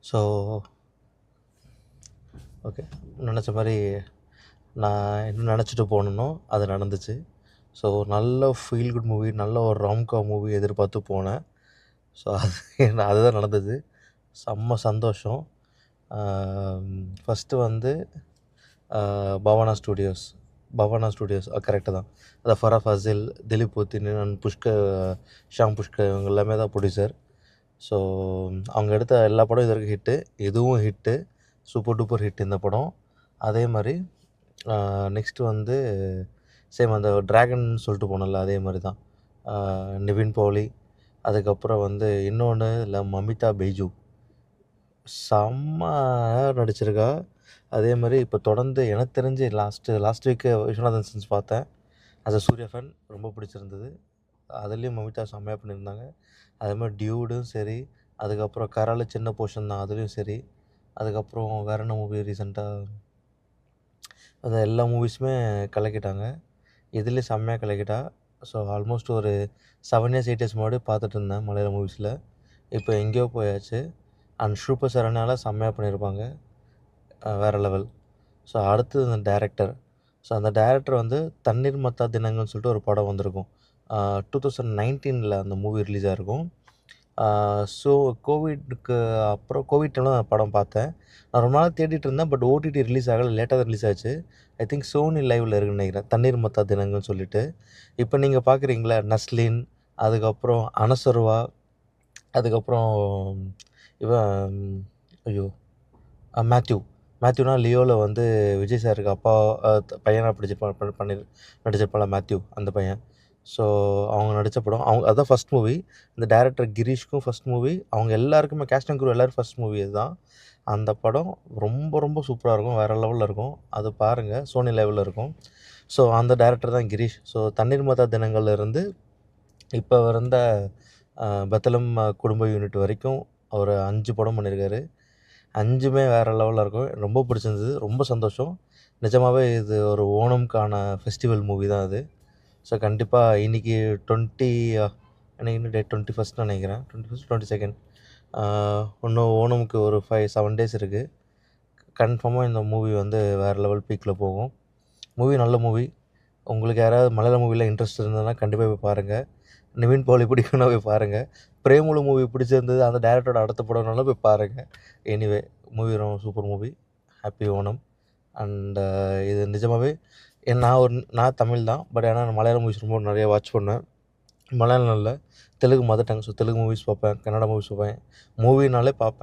So okay, நினச்ச மாதிரி நான் என்ன நினச்சிட்டு போனேனோ அது நடந்துச்சு. ஸோ நல்ல ஃபீல் குட் மூவி, நல்ல ஒரு ராம்காம் மூவி எதிர்பார்த்து போனேன். ஸோ அதுதான் நடந்தது. செம்ம சந்தோஷம். ஃபஸ்ட்டு வந்து பவானா ஸ்டூடியோஸ் கரெக்டு தான். அதான் ஃபரா ஃபாசில், திலீப் போத்தினி அண்ட் ஷாம் புஷ்கர் இவங்க எல்லாமே தான் ப்ரொடியூசர். ஸோ அவங்க எடுத்த எல்லா படம் இது வரைக்கும் ஹிட்டு. இதுவும் ஹிட்டு, சூப்பர் டூப்பர் ஹிட் இந்த படம். அதே மாதிரி நெக்ஸ்ட்டு வந்து சேம் அந்த ட்ராகன் சொல்லிட்டு போனோம்ல, அதே மாதிரி தான். நிவின் போலி, அதுக்கப்புறம் வந்து இன்னொன்று இல்லை மமிதா பைஜு செம்மையா நடிச்சிருக்கா. அதே மாதிரி இப்போ தொடர்ந்து எனக்கு தெரிஞ்சு லாஸ்ட் வீக்கு விஸ்வநாதன் சென்ஸ் பார்த்தேன். அது சூர்யா ஃபேன், ரொம்ப பிடிச்சிருந்தது. அதுலேயும் மமிதா செம்மையாக பண்ணியிருந்தாங்க. அதே மாதிரி டியூடும் சரி, அதுக்கப்புறம் கரால சின்ன போர்ஷன் தான், அதுலேயும் சரி. அதுக்கப்புறம் வேறு என்ன மூவி ரீசெண்டாக, அது எல்லா மூவிஸுமே கலக்கிட்டாங்க. இதுலேயும் செம்மையாக கலக்கிட்டா. ஸோ ஆல்மோஸ்ட் ஒரு 7 இயர்ஸ் 8 இயர்ஸ் முன்னாடி பார்த்துட்டு இருந்தேன் மலையாள மூவிஸில். இப்போ எங்கேயோ போயாச்சு. அண்ட் சூப்பர் சரவணால செம்மையாக பண்ணியிருப்பாங்க, வேறு லெவல். ஸோ அடுத்தது அந்த டேரக்டர். ஸோ அந்த டேரக்டர் வந்து தண்ணீர் மத்தா தினங்கள்னு சொல்லிட்டு ஒரு படம் வந்திருக்கும். 2019 அந்த மூவி ரிலீஸ் ஆகிருக்கும். ஸோ கோவிட்க்கு அப்புறம் கோவிட் டைமில் நான் படம் பார்த்தேன். நான் ரொம்ப நாள் தேடிட்டு இருந்தேன். பட் ஓடிடி ரிலீஸ் ஆகலை, லேட்டாக தான் ரிலீஸ் ஆச்சு. ஐ திங்க் சோனி லைவில் இருக்குன்னு நினைக்கிறேன், தண்ணீர் மத்தா தினங்கள்னு சொல்லிட்டு. இப்போ நீங்கள் பார்க்குறீங்களா, நஸ்லின், அதுக்கப்புறம் அனசருவா, அதுக்கப்புறம் இவன் ஐயோ மேத்யூனா லியோவில் வந்து விஜய் சாருக்கு அப்பா பையனாக நடிச்சிருப்பான்ல மேத்யூ, அந்த பையன். ஸோ அவங்க நடித்த படம், அதுதான் ஃபஸ்ட் மூவி. இந்த டேரக்டர் கிரீஷ்க்கும் ஃபஸ்ட் மூவி. அவங்க எல்லாருக்குமே கேஸ்ட் அண்ட் க்ரூ எல்லோரும் ஃபஸ்ட் மூவி இதுதான். அந்த படம் ரொம்ப ரொம்ப சூப்பராக இருக்கும், வேறு லெவலில் இருக்கும். அது பாருங்கள், சோனி லைவில் இருக்கும். ஸோ அந்த டேரக்டர் தான் கிரீஷ். ஸோ தண்ணீர் மத்தா தினங்கள்லேருந்து இப்போ வந்த பெத்தலம் குடும்ப யூனிட் வரைக்கும் அவர் 5 படம் பண்ணியிருக்காரு. 5மே வேறு லெவலில் இருக்கும். ரொம்ப பிடிச்சிருந்தது, ரொம்ப சந்தோஷம். நிஜமாகவே இது ஒரு ஓணம்க்கான ஃபெஸ்டிவல் மூவி தான் அது. ஸோ கண்டிப்பாக இன்றைக்கி இன்னைக்கு டேட் 21 நினைக்கிறேன், 21 22 இன்னும் ஓணமுக்கு ஒரு 7 டேஸ் இருக்குது. கன்ஃபார்மாக இந்த மூவி வந்து வேறு லெவல் பீக்கில் போகும். மூவி நல்ல மூவி. உங்களுக்கு யாராவது மலையாள மூவியில் இன்ட்ரெஸ்ட் இருந்ததுன்னா கண்டிப்பாக போய் பாருங்கள். நிவின் போலி பிடிக்கும்னா போய் பாருங்கள். பிரேமுலு மூவி பிடிச்சிருந்தது, அந்த டேரக்டரோட அடுத்த படம்னாலும் போய் பாருங்கள். எனிவே மூவி ரொம்ப super movie. Happy Onam. And இது நிஜமாகவே நான் தமிழ் தான், பட் ஏன்னா நான் மலையாள மூவிஸ் ரொம்ப நிறைய வாட்ச் பண்ணேன். மலையாளம் இல்லை, Telugu mother tongue. So Telugu movies பார்ப்பேன், கன்னடா மூவிஸ் பார்ப்பேன். மூவினாலே பார்ப்பேன்.